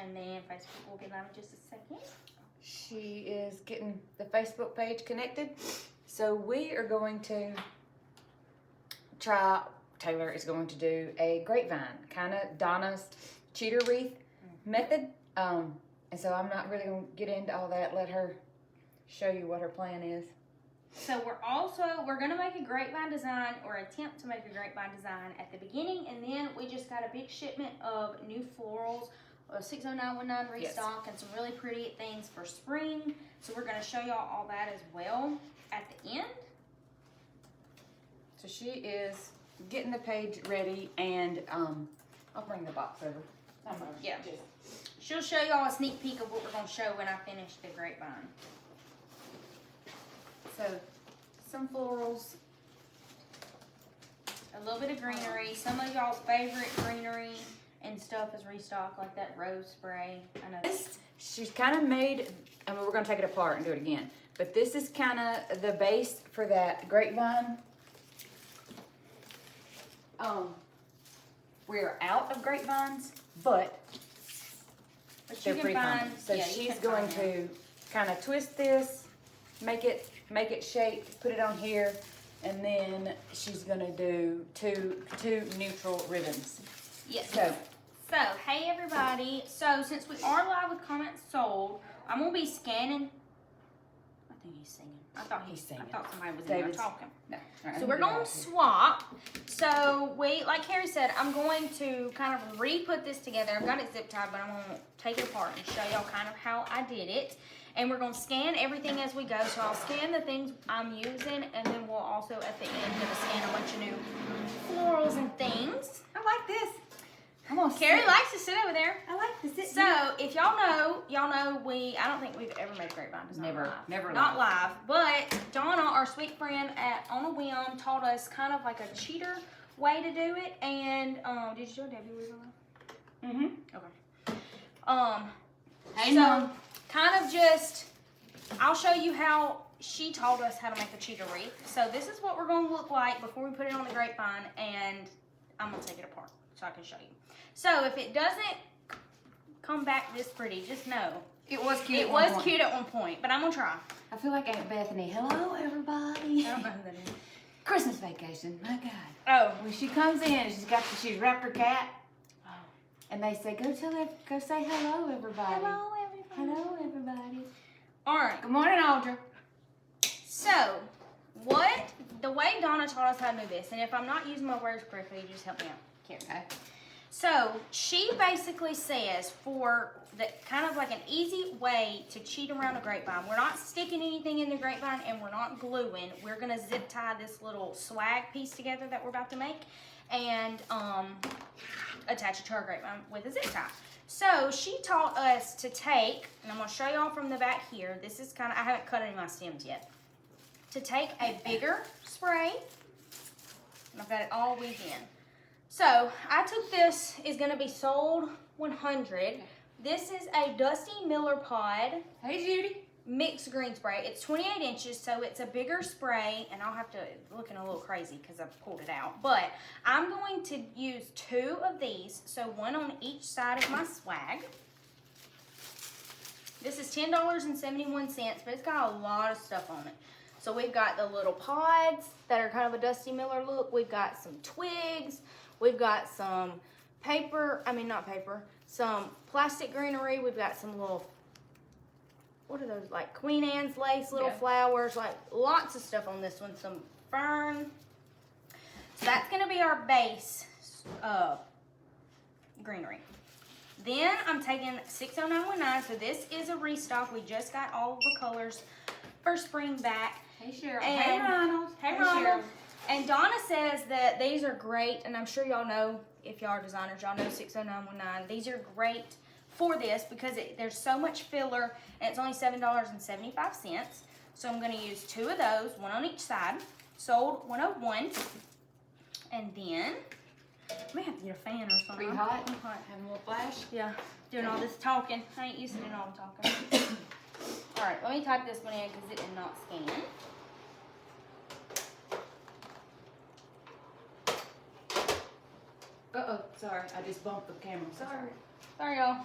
And then Facebook will be live in just a second. She is getting the Facebook page connected. So we are going to try, Taylor is going to do a grapevine, kind of Donna's cheater wreath method. And so I'm not really going to get into all that. Let her show you what her plan is. So we're going to make a grapevine design, or attempt to make a grapevine design at the beginning, and then we just got a big shipment of new florals, a 60919 restock, and some really pretty things for spring. So we're going to show y'all all that as well at the end. So she is getting the page ready, and I'll bring the box over. Yeah, she'll show y'all a sneak peek of what we're going to show when I finish the grapevine. So, some florals. A little bit of greenery. Some of y'all's favorite greenery and stuff is restock, like that rose spray. I know This, she's kind of made, I mean, we're going to take it apart and do it again. But this is kind of the base for that grapevine. We're out of grapevines, but they're pretty common. So yeah, she's going to kind of twist this, make it shaped, put it on here, and then she's gonna do two neutral ribbons. Yes. So hey everybody. So since we are live with comments sold, I'm gonna be scanning. I think he's singing. I thought somebody was in there talking. No. So we're gonna swap. So like Carrie said, I'm going to kind of re-put this together. I've got it zip tied, but I'm gonna take it apart and show y'all kind of how I did it. And we're going to scan everything as we go. So I'll scan the things I'm using, and then we'll also at the end gonna scan a bunch of new florals and things. I like this. Carrie likes to sit over there. I like to sit. So if y'all know I don't think we've ever made grapevine design. Never Not live. But Donna, our sweet friend at On a Whim, taught us kind of like a cheater way to do it. And did you show Debbie we were live? Okay. Hey, so Mom. kind of just, I'll show you how she taught us how to make a cheater wreath. So this is what we're going to look like before we put it on the grapevine, and I'm going to take it apart so I can show you. So if it doesn't come back this pretty, just know. It was cute. It was cute at one point, but I'm going to try. I feel like Aunt Bethany. Hello, everybody. I don't know who that is. Christmas vacation. My God. Oh. When she comes in, she's wrapped her cat. Oh. And they say, go say hello, everybody. Hello, everybody. Hello, everybody. All right. Good morning, Audra. So, the way Donna taught us how to do this, and if I'm not using my words correctly, just help me out, Karen. Okay. So, she basically says for the kind of like an easy way to cheat around a grapevine, we're not sticking anything in the grapevine and we're not gluing. We're going to zip tie this little swag piece together that we're about to make and attach it to our grapevine with a zip tie. So she taught us to take, and I'm going to show y'all from the back here. This is kind of, I haven't cut any of my stems yet. To take a bigger spray, and I've got it all weaved in. So I took this, is going to be sold 100. This is a Dusty Miller Pod. Hey, Judy. Mixed green spray. It's 28 inches, so it's a bigger spray, and I'll have to, looking a little crazy because I've pulled it out. But I'm going to use 2 of these, so 1 on each side of my swag. This is $10.71, but it's got a lot of stuff on it. So we've got the little pods that are kind of a Dusty Miller look. We've got some twigs. We've got some some plastic greenery. We've got some little, what are those, like Queen Anne's lace, little flowers, like lots of stuff on this one. Some fern. So that's going to be our base greenery. Then I'm taking 60919. So this is a restock. We just got all of the colors for spring back. Hey, Cheryl. And, hey, Ronald. Hey, Ronald. And Donna says that these are great, and I'm sure y'all know, if y'all are designers, y'all know 60919. These are great for this because there's so much filler, and it's only $7.75. So I'm going to use 2 of those, 1 on each side. Sold 101. And then, I may have to get a fan or something. Pretty hot. I'm hot. Having a little flash. Yeah, doing all this talking. I ain't used to doing all the talking. All right, let me type this one in because it did not scan. Uh-oh, sorry. I just bumped the camera. Sorry. Sorry, y'all.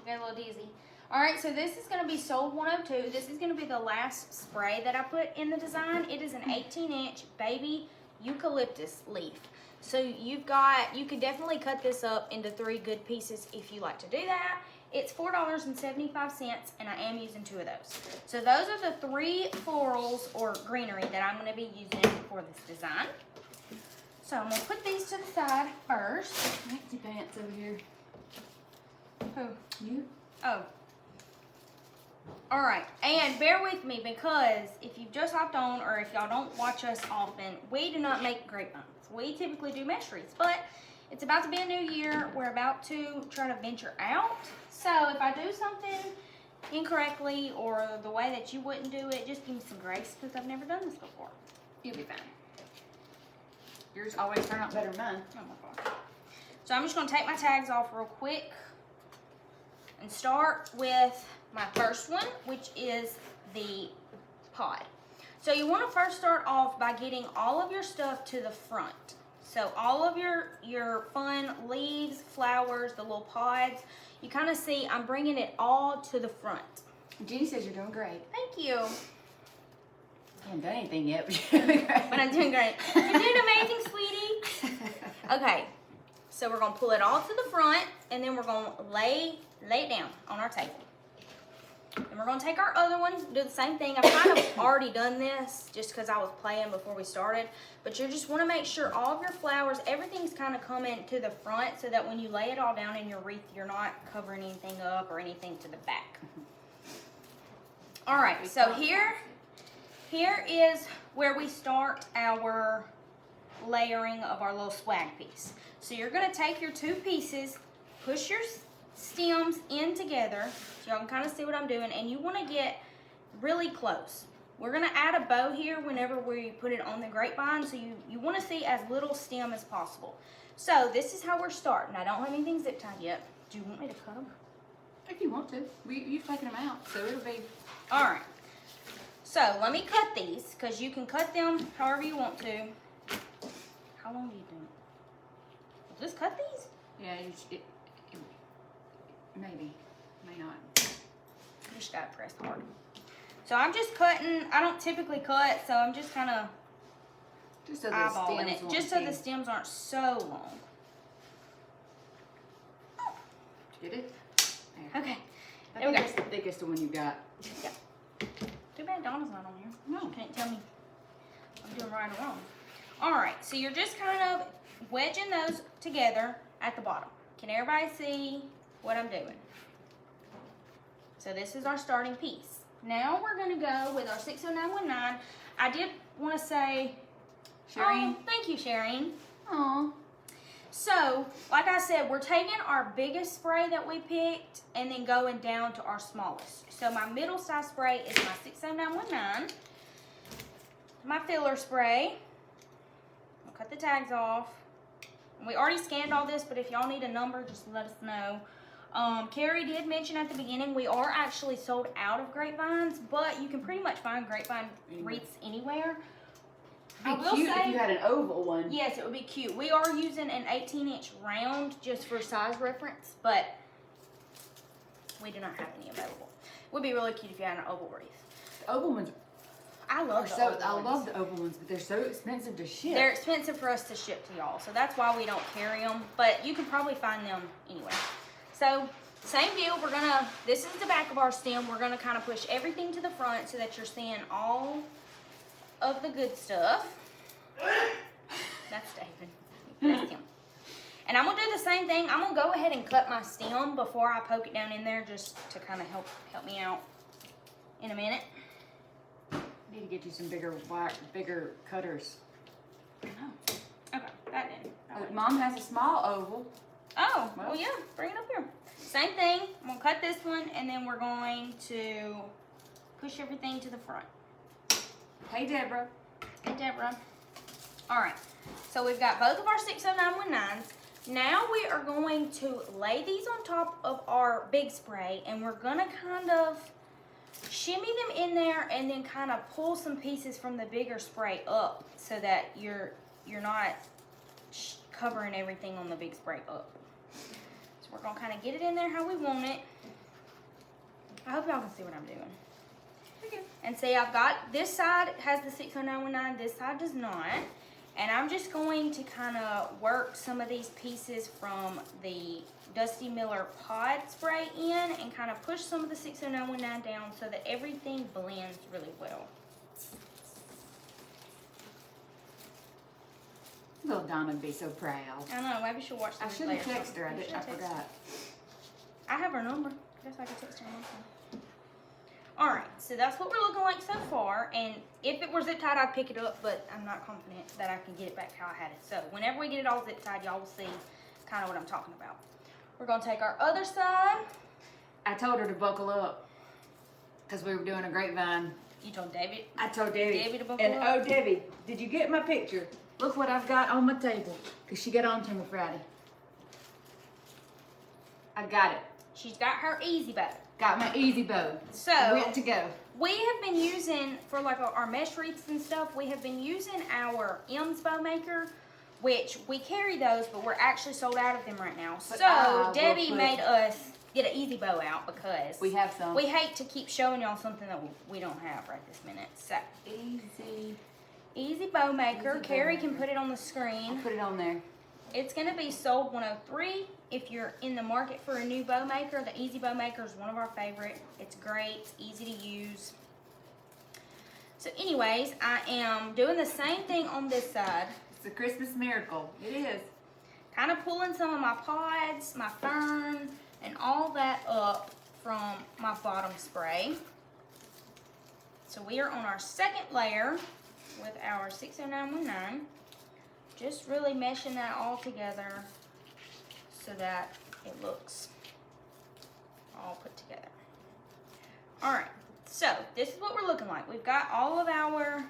Got a little dizzy. All right, so this is going to be Sold 102. This is going to be the last spray that I put in the design. It is an 18-inch baby eucalyptus leaf. So you could definitely cut this up into 3 good pieces if you like to do that. It's $4.75, and I am using 2 of those. So those are the 3 florals or greenery that I'm going to be using for this design. So I'm going to put these to the side first. Maxi pants over here. Who? You? Oh. All right, and bear with me because if you've just hopped on or if y'all don't watch us often, we do not make grapevines. We typically do mesh wreaths, but it's about to be a new year. We're about to try to venture out. So if I do something incorrectly or the way that you wouldn't do it, just give me some grace because I've never done this before. You'll be fine. Yours always turn out better than mine. Oh my gosh. So I'm just gonna take my tags off real quick and start with my first one, which is the pod. So you want to first start off by getting all of your stuff to the front. So all of your fun leaves, flowers, the little pods, you kind of see I'm bringing it all to the front. Jeannie says you're doing great. Thank you. I haven't done anything yet, but you're doing great. But I'm doing great. You're doing amazing, sweetie. Okay, so we're going to pull it all to the front, and then we're going to lay it down on our table. And we're going to take our other one, do the same thing. I've kind of already done this just because I was playing before we started. But you just want to make sure all of your flowers, everything's kind of coming to the front so that when you lay it all down in your wreath, you're not covering anything up or anything to the back. All right, so here is where we start our layering of our little swag piece. So you're going to take your 2 pieces, push your stems in together, so y'all can kind of see what I'm doing, and you want to get really close. We're going to add a bow here whenever we put it on the grapevine, so you want to see as little stem as possible. So this is how we're starting. I don't have anything zip tied yet. Do you want me to cut them? If you want to. You've taken them out, so it'll be... All right. So let me cut these, because you can cut them however you want to. How long do you do it? Just cut these? Yeah, maybe. May not. You just gotta press hard. So I'm just cutting. I don't typically cut, so I'm just kind of just so eyeballing it, just so the stems aren't so long. Get it? There. Okay. I think that's the thickest one you got. Yeah. Too bad Donna's not on here. No. She can't tell me I'm doing right or wrong. All right. So you're just kind of wedging those together at the bottom. Can everybody see what I'm doing? So this is our starting piece. Now we're going to go with our 60919. I did want to say, Shireen. Oh, thank you, Shireen. Aw. So, like I said, we're taking our biggest spray that we picked and then going down to our smallest. So my middle size spray is my 60919. My filler spray. I'll cut the tags off. We already scanned all this, but if y'all need a number, just let us know. Carrie did mention at the beginning we are actually sold out of grapevines, but you can pretty much find grapevine wreaths anywhere. I will say, if you had an oval one. Yes, it would be cute. We are using an 18-inch round just for size reference, but we do not have any available. It would be really cute if you had an oval wreath. The oval ones I love I love the oval ones, but they're so expensive to ship. They're expensive for us to ship to y'all, so that's why we don't carry them, but you can probably find them anywhere. So, same deal, this is the back of our stem, we're gonna kind of push everything to the front so that you're seeing all of the good stuff. That's David. That's him. And I'm gonna do the same thing. I'm gonna go ahead and cut my stem before I poke it down in there just to kind of help me out in a minute. I need to get you some bigger cutters. I know. Okay, that did. Mom has a small oval. Oh, well, yeah, bring it up here. Same thing. I'm gonna cut this one, and then we're going to push everything to the front. Hey, Deborah. Hey, Deborah. All right, so we've got both of our 60919s. Now we are going to lay these on top of our big spray, and we're gonna kind of shimmy them in there and then kind of pull some pieces from the bigger spray up so that you're not covering everything on the big spray up. So we're gonna kind of get it in there how we want it. I hope y'all can see what I'm doing. Okay. And see, I've got, this side has the 60919, this side does not. And I'm just going to kind of work some of these pieces from the Dusty Miller pod spray in and kind of push some of the 60919 down so that everything blends really well. Little Donna would be so proud. I know, maybe she'll watch I this should later. have texted her. I forgot. I have her number. I guess I could text her also. Alright, so that's what we're looking like so far. And if it were zip tied, I'd pick it up, but I'm not confident that I can get it back how I had it. So whenever we get it all zip tied, y'all will see kind of what I'm talking about. We're going to take our other side. I told her to buckle up because we were doing a grapevine. You told David? I told Debbie. Debbie to buckle and up? oh, Debbie, did you get my picture? Look what I've got on my table. Because she got on to me Friday. I got it. She's got her easy bow. Got my easy bow. So Ready to go. we have been using, for like our mesh wreaths and stuff, we have been using our M's bow maker, which we carry those, but we're actually sold out of them right now. But So Debbie made us get an easy bow out because We have some. we hate to keep showing y'all something that we don't have right this minute. So easy bow maker. Easy bow Carrie can maker. put it on the screen. Put it on there. It's going to be sold 103. If you're in the market for a new bow maker, the Easy Bow Maker is one of our favorite. It's great. It's easy to use. So anyways, I am doing the same thing on this side. It's a Christmas miracle. It is. Kind of pulling some of my pods, my fern, and all that up from my bottom spray. So we are on our second layer with our 60919. Just really meshing that all together so that it looks all put together. Alright, so this is what we're looking like. We've got all of our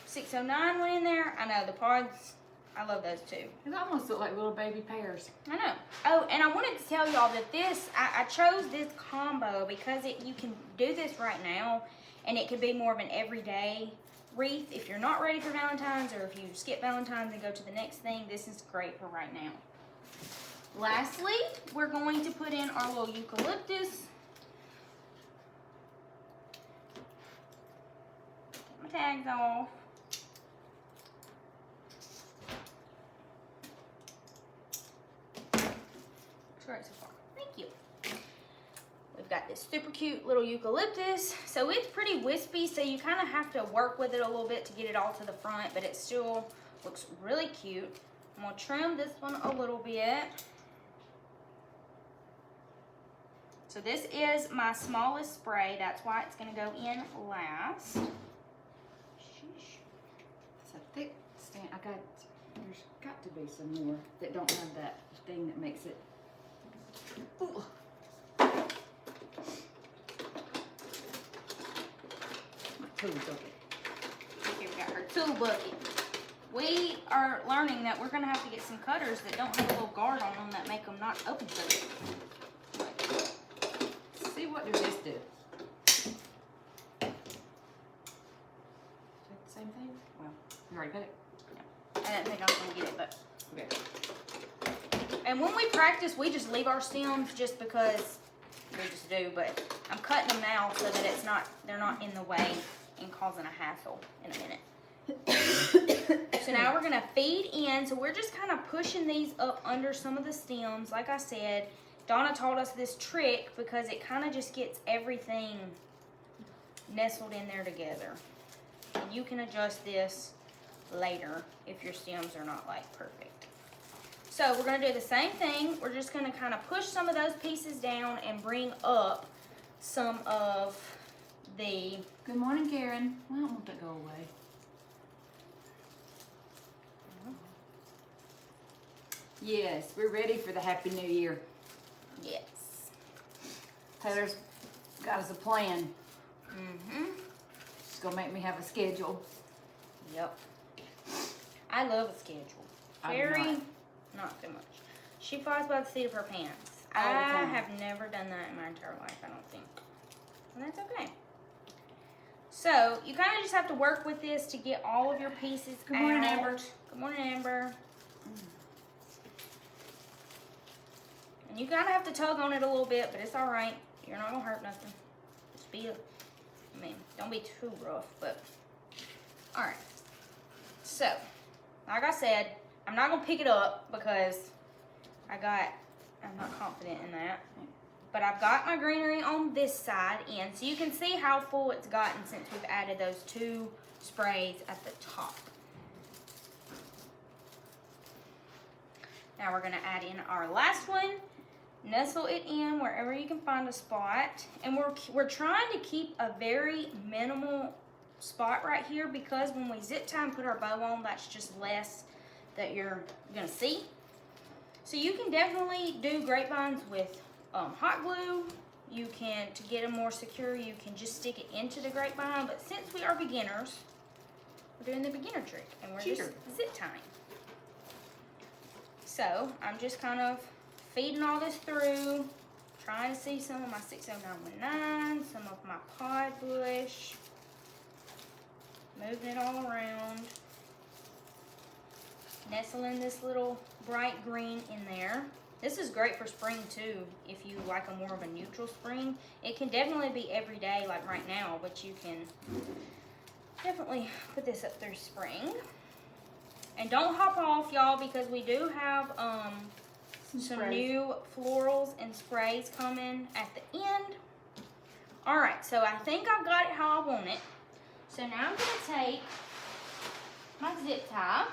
609 went in there. I know, the pods, I love those too. It almost look like little baby pears. I know. Oh, and I wanted to tell y'all that this, I chose this combo because you can do this right now and it could be more of an everyday wreath. If you're not ready for Valentine's or if you skip Valentine's and go to the next thing, this is great for right now. Lastly, we're going to put in our little eucalyptus. Get my tags off. Looks great so far. Thank you. We've got this super cute little eucalyptus. So it's pretty wispy, so you kind of have to work with it a little bit to get it all to the front, but it still looks really cute. I'm gonna trim this one a little bit. So this is my smallest spray. That's why it's gonna go in last. Sheesh. It's a thick stand. There's got to be some more that don't have that thing that makes it. Ooh. My tool bucket. Here we got her tool bucket. We are learning that we're gonna have to get some cutters that don't have a little guard on them that make them not open so good. See, what does this do? Is that the same thing? Well, you already got it. I didn't think I was gonna get it, but. Okay. And when we practice, we just leave our stems just because we just do, but I'm cutting them now so that they're not in the way and causing a hassle in a minute. So now we're gonna feed in, so we're just kind of pushing these up under some of the stems. Like I said, Donna taught us this trick because it kind of just gets everything nestled in there together. And you can adjust this later if your stems are not like perfect. So we're gonna do the same thing. We're just gonna kind of push some of those pieces down and bring up some of the... Good morning, Karen. Well, I don't want that to go away. Yes, we're ready for the Happy New Year. Yes. Taylor's got us a plan. Mm-hmm. She's gonna make me have a schedule. Yep. I love a schedule. I do Very, not so much. She flies by the seat of her pants. All the I time. have never done that in my entire life, I don't think. And that's okay. So, you kind of just have to work with this to get all of your pieces Good morning, out. Amber. Good morning, Amber. And you kind of have to tug on it a little bit, but it's all right. You're not going to hurt nothing. just be, I mean, don't be too rough, but, all right. So, like I said, I'm not gonna pick it up because I'm not confident in that. But I've got my greenery on this side in, so you can see how full it's gotten since we've added those 2 sprays at the top. Now we're gonna add in our last one, nestle it in wherever you can find a spot. And we're trying to keep a very minimal spot right here because when we zip tie and put our bow on, that's just less that you're gonna see. So you can definitely do grapevines with hot glue. You can, to get them more secure, you can just stick it into the grapevine. But since we are beginners, we're doing the beginner trick and we're just zip tying. So I'm just kind of feeding all this through, trying to see some of my 60919, some of my pod bush, moving it all around, nestling this little bright green in there. This is great for spring too, if you like a more of a neutral spring. It can definitely be every day like right now, but you can definitely put this up through spring. And don't hop off, y'all, because we do have some new florals and sprays coming at the end. All right, so I think I've got it how I want it. So now I'm gonna take my zip tie.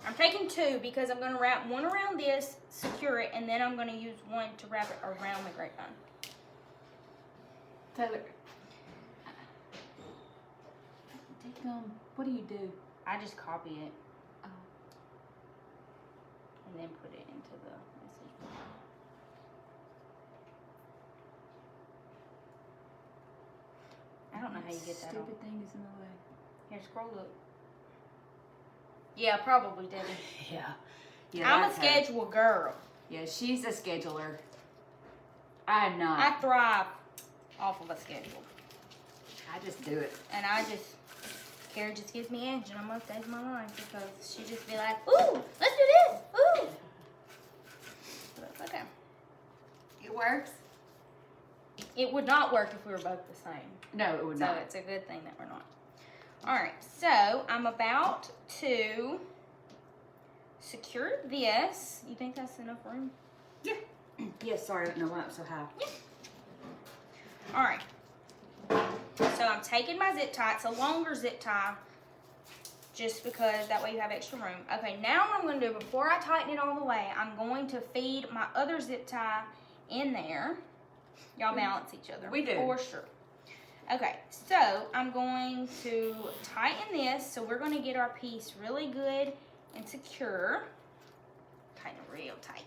I'm taking 2 because I'm gonna wrap one around this, secure it, and then I'm gonna use one to wrap it around the grapevine. Taylor, take what do you do? I just copy it. Oh. And then put it into the message board. I don't know how you get that off. Stupid thing is in the way. Here, scroll up. Yeah, probably, Debbie. Yeah, I'm a schedule girl. Yeah, she's a scheduler. I'm not. I thrive off of a schedule. I just do it. And Kara just gives me edge on most days of my life because she just be like, ooh, let's do this, ooh. But, okay. It works? It would not work if we were both the same. No, it would So not. it's a good thing that we're not. All right, so I'm about to secure this. You think that's enough room? Yeah. Yes, sorry, I don't know why I'm so high. Yeah. All right. So I'm taking my zip tie. It's a longer zip tie just because that way you have extra room. Okay, now what I'm going to do, before I tighten it all the way, I'm going to feed my other zip tie in there. Y'all balance each other. We do. For sure. Okay, so I'm going to tighten this. So we're going to get our piece really good and secure. Tighten it real tight.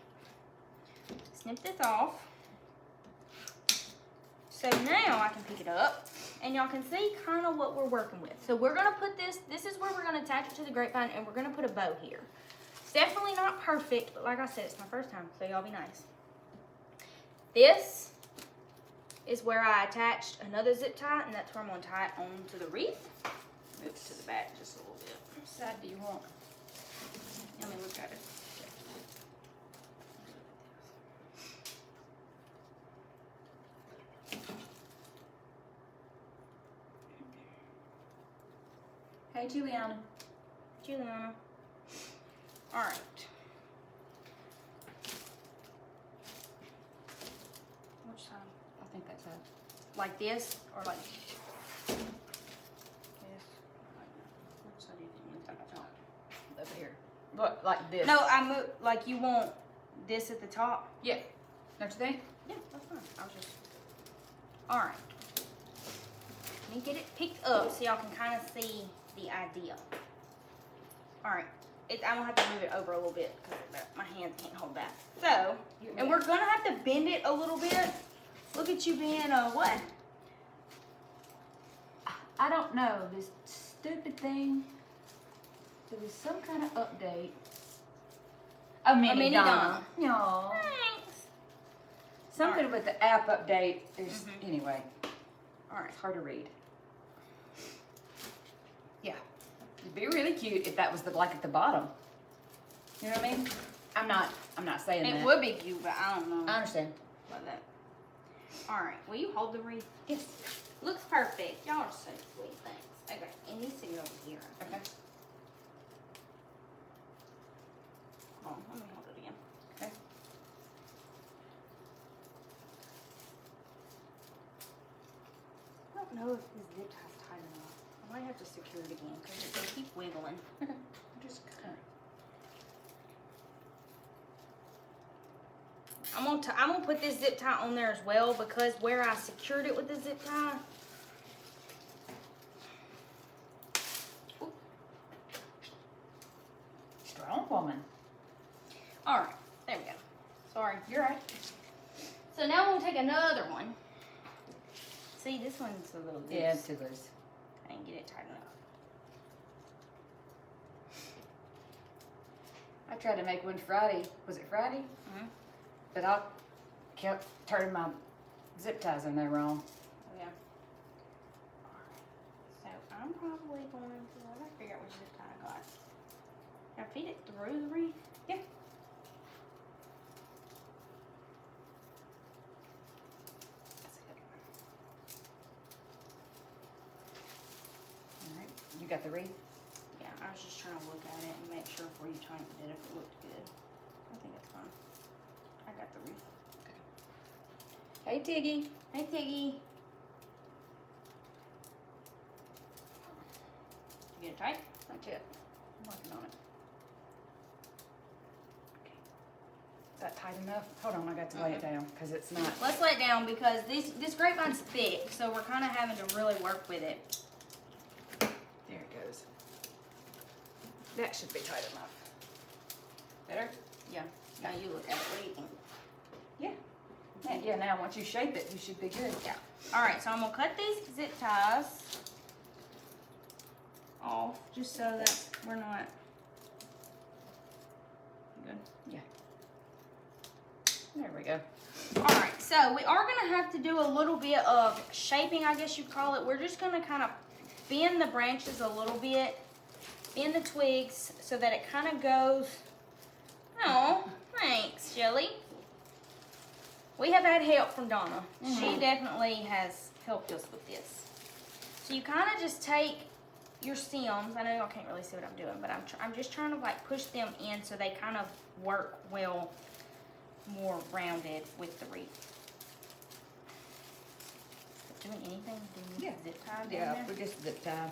Snip this off. So now I can pick it up and y'all can see kind of what we're working with. So we're going to put this is where we're going to attach it to the grapevine and we're going to put a bow here. It's definitely not perfect, but like I said, it's my first time, so y'all be nice. This is where I attached another zip tie, and that's where I'm going to tie it onto the wreath. Move it to the back just a little bit. Which side do you want? Let me look at it. Hey, Juliana. Juliana. All right. Which side? I think that's it. Like this or like this? Which side do you think you want at the top? Over here. Look, like this. No, I move like you want this at the top. Yeah. Don't you think? Yeah, that's fine. I was just. All right. Let me get it picked up so y'all can kind of see the idea. All right. I'm gonna have to move it over a little bit because my hands can't hold that. So, and we're gonna have to bend it a little bit. Look at you being a what? I don't know. This stupid thing. There was some kind of update. A mini Donna. No. Thanks. Something with the app update is anyway. All right. It's hard to read. Yeah. It'd be really cute if that was the like at the bottom. You know what I mean? I'm not saying that. It would be cute, but I don't know I understand. about that. All right, will you hold the wreath? Yes. Looks perfect. Y'all are so sweet, thanks. Okay, it needs to go over here. Okay. Hold on, let me hold it again. Okay. I don't know if this zip tie's tight enough. I might have to secure it again because it's gonna keep wiggling. Just kind of. I'm gonna put this zip tie on there as well because where I secured it with the zip tie. Strong woman. All right, there we go. Sorry. You're right. So now we'll take another one. See, this one's a little loose. Yeah, it's too loose. I didn't get it tight enough. I tried to make one Friday. Was it Friday? Mm-hmm. But I kept turning my zip ties in there wrong. Oh, yeah. So I'm probably going to, I gotta figure out which zip tie I got. Can I feed it through the wreath? Yeah. That's a good one. All right. You got the wreath? Yeah, I was just trying to look at it and make sure before you tightened it if it looked good. I think it's fine. I got the wreath. Hey, Tiggy. Hey, Tiggy. You get it tight? Not yet. I'm working on it. Okay. Is that tight enough? Hold on, I got to lay it down because it's not. Let's lay it down because this grapevine's thick, so we're kind of having to really work with it. There it goes. That should be tight enough. Better? Yeah. Now you look at it. What do you think? Yeah. Yeah, now once you shape it, you should be good. Yeah. All right, so I'm gonna cut these zip ties off just so that we're not. Good. Yeah. There we go. All right, so we are gonna have to do a little bit of shaping, I guess you'd call it. We're just gonna kind of bend the branches a little bit, bend the twigs so that it kind of goes. Oh, thanks, Shelly. We have had help from Donna. She definitely has helped us with this. So you kind of just take your stems. I know y'all can't really see what I'm doing, but I'm just trying to like push them in so they kind of work well, more rounded with the wreath. Doing anything? Doing zip tie down Yeah, there? we just zip tie.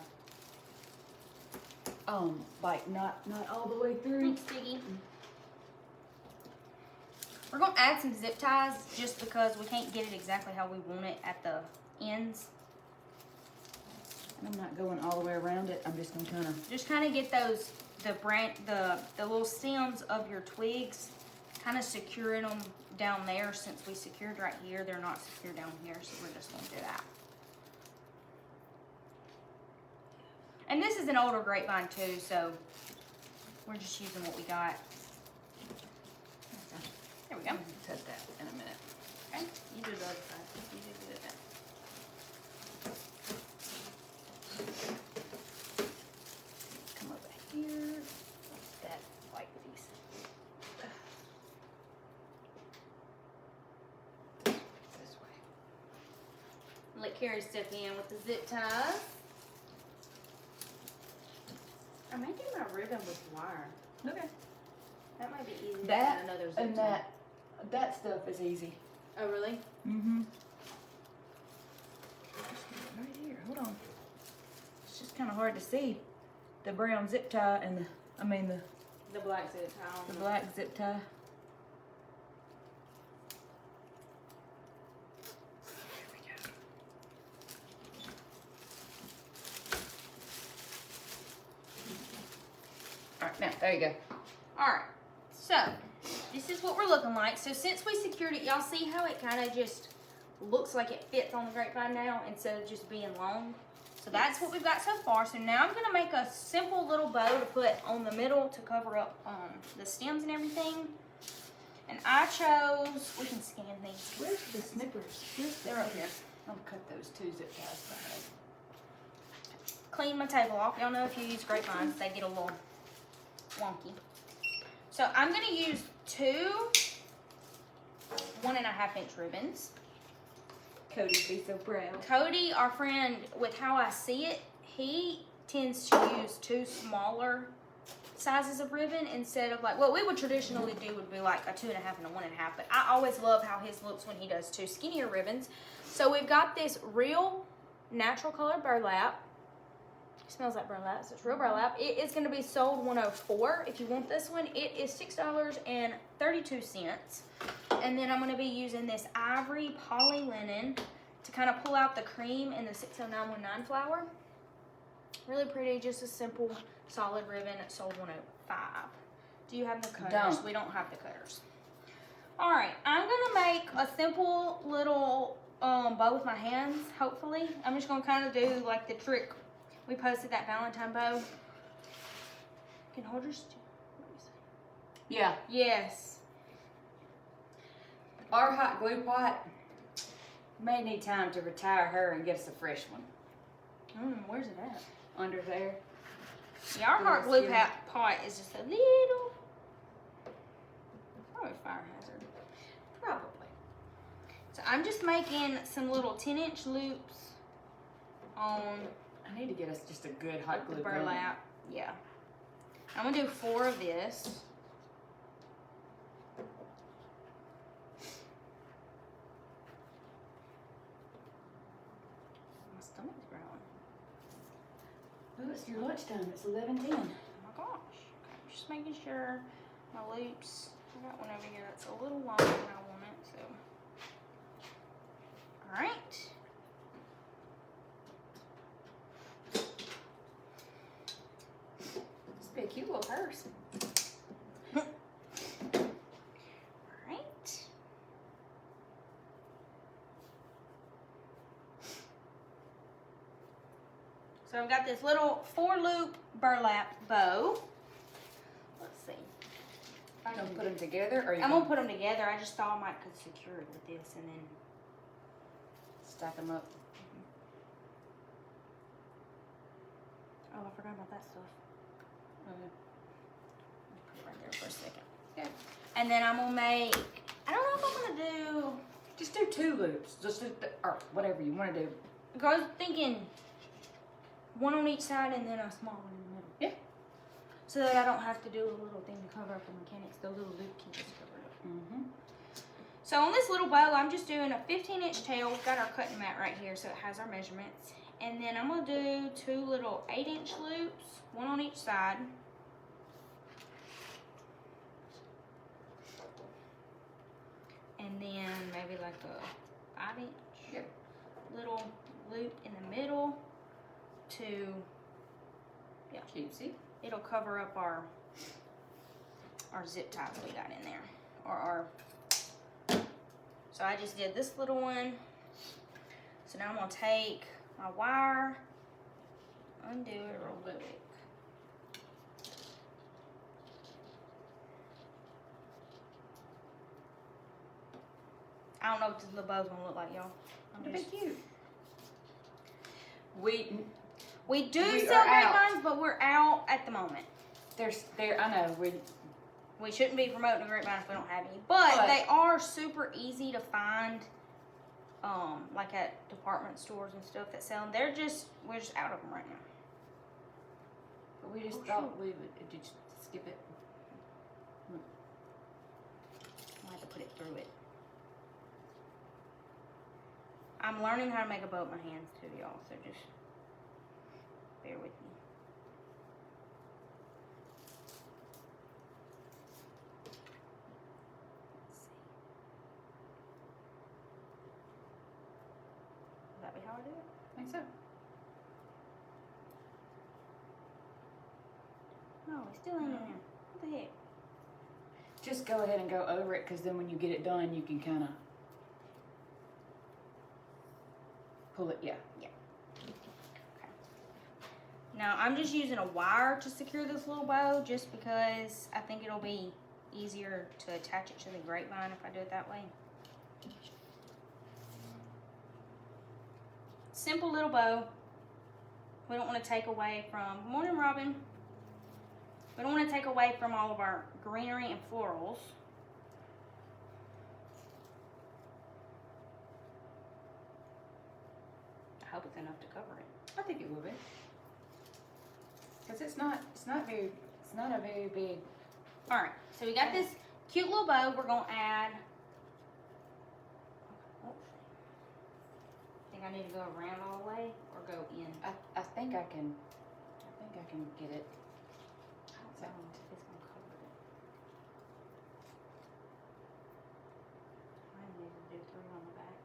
Like not all the way through. Thanks, Tiggy. We're gonna add some zip ties just because we can't get it exactly how we want it at the ends. And I'm not going all the way around it. I'm just gonna Just get those the little stems of your twigs, kind of securing them down there. Since we secured right here, they're not secure down here, so we're just gonna do that. And this is an older grapevine too, so we're just using what we got. There we go. touch that in a minute. Okay, you do the other side. You do good at that. Come over here. That white piece. This way. Let Carrie step in with the zip ties. I'm making my ribbon with wire. Okay. That might be easier That than another zip and tie. that stuff is easy. Oh, really? Mm-hmm. Right here. Hold on. It's just kind of hard to see the brown zip tie and the The black zip tie. the black zip tie. There we go. All right, now there you go. All right. So, this is what we're looking like. So, since we secured it, y'all see how it kind of just looks like it fits on the grapevine now instead of just being long? So, that's what we've got so far. So, now I'm going to make a simple little bow to put on the middle to cover up the stems and everything. And I chose, we can scan these. Where's the snippers? They're up here. I'll cut those two zip ties back. Clean my table off. Y'all know if you use grapevines, they get a little wonky. So I'm going to use two 1.5 inch ribbons. Cody'd be so proud. Cody, our friend, with how I see it, he tends to use 2 smaller sizes of ribbon instead of like what we would traditionally do would be like a 2.5 and a 1.5. But I always love how his looks when he does 2 skinnier ribbons. So we've got this real natural colored burlap. It smells like burlap, so it's real burlap. It is going to be sold $104 if you want this one. It is $6.32. And then I'm going to be using this ivory poly linen to kind of pull out the cream in the 60919 flower. Really pretty, just a simple solid ribbon. It sold $105. Do you have the cutters? We don't have the cutters. All right, I'm going to make a simple little bow with my hands, hopefully. I'm just going to kind of do like the trick. We posted that Valentine bow. Can hold your Yeah. Yes. Our hot glue pot may need time to retire her and get us a fresh one. Where's it at? Under there. Yeah, our hot glue pot is just a little, probably fire hazard. Probably. So I'm just making some little 10-inch loops on I need to get us just a good hot glue the gun. burlap. Yeah. I'm gonna do 4 of this. My stomach's growling. Oh, it's your lunchtime. It's 11:10. Oh my gosh. Okay, just making sure my loops. I got one over here that's a little longer than I want it, so. Alright. This be a cute little purse. Alright. So I've got this little 4-loop burlap bow. Let's see. Are you gonna put them together, or I'm gonna put them together. I just thought I might could secure it with this and then stack them up? oh, I forgot about that stuff. Okay. Put it right there for a second. Okay. And then I'm gonna make. I don't know if I'm gonna do. Just do 2 loops. Just do or whatever you want to do. I was thinking 1 on each side and then a small one in the middle. Yeah. So that I don't have to do a little thing to cover up the mechanics. The little loop can just cover it up. Mm-hmm. So on this little bow, I'm just doing a 15-inch tail. We've got our cutting mat right here, so it has our measurements. And then I'm gonna do 2 little 8-inch loops, 1 on each side. And then maybe like a 5-inch little loop in the middle to, yeah, Cutesy. it'll cover up our zip ties we got in there, or our. So I just did this little one. So now I'm gonna take my wire, undo it real quick. I don't know what this little bow's gonna look like, y'all. It'll be cute. We do We sell are out. grapevines, but we're out at the moment. I know We shouldn't be promoting a grapevine if we don't have any, but they are super easy to find, like at department stores and stuff that sell them. We're just out of them right now. But we just thought we would just skip it. I'll have to put it through it. I'm learning how to make a bow with my hands too, y'all, so just bear with me. Let's see. Will that be how I do it? I think so. No, it still ain't in there. What the heck? Just go ahead and go over it, because then when you get it done, you can kind of pull it. Yeah. Now, I'm just using a wire to secure this little bow just because I think it'll be easier to attach it to the grapevine if I do it that way. Simple little bow. We don't want to take away from, morning Robin. We don't want to take away from all of our greenery and florals. enough to cover it. I think it will be. Cause it's not a very big. All right, so we got this cute little bow. We're gonna add. I think I need to go around all the way or go in. I think I can get it. I don't know if it's gonna cover it. I need to do 3 on the back.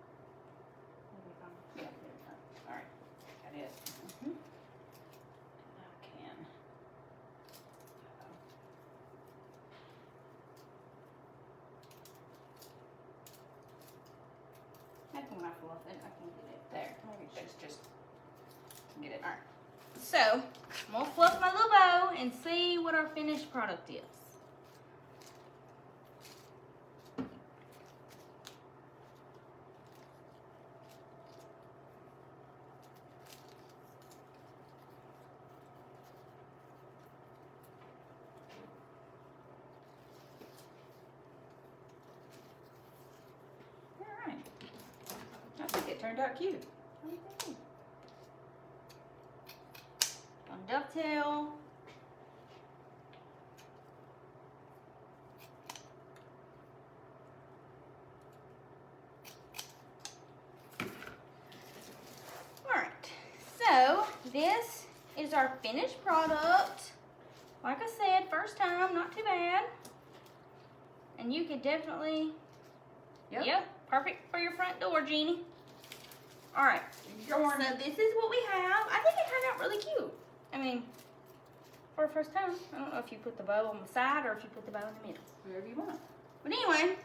Maybe if I'm All right, got it. I can. maybe when I fluff it, I can get it. There. Maybe it's Just get it. All right. So, I'm gonna fluff my little bow and see what our finished product is. All right. I think it turned out cute. Okay. On dovetail. Alright, so this is our finished product. Like I said, first time, not too bad. And you could definitely, yep, perfect for your front door, Jeannie. Alright, so this is what we have. I think it turned out really cute. I mean, for the first time. I don't know if you put the bow on the side or if you put the bow in the middle. Wherever you want. But anyway,